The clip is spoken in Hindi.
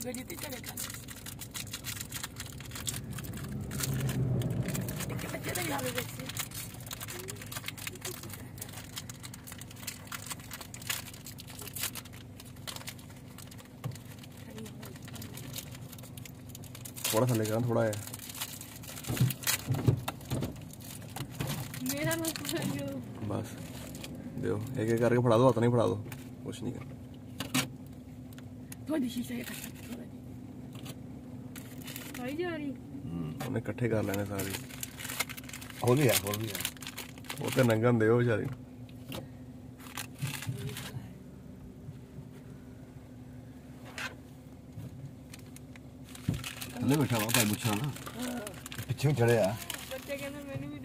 मेरी ती चले खा एक बच्चे नहीं आवे बच्चे थोड़ा सा लेकर थोड़ा है मेरा बस दो एक एक करके फड़ा दो, हाथ नहीं फड़ा दो, कुछ नहीं करना। थोड़ी शीशे का आई जा रही उन्हें इकट्ठे कर लेने सारे। हो गया वो तो नंगन दे बेचारी बैठा हुआ भाई मुझे ना पीछे चढ़े आ बच्चे कहते मैंने भी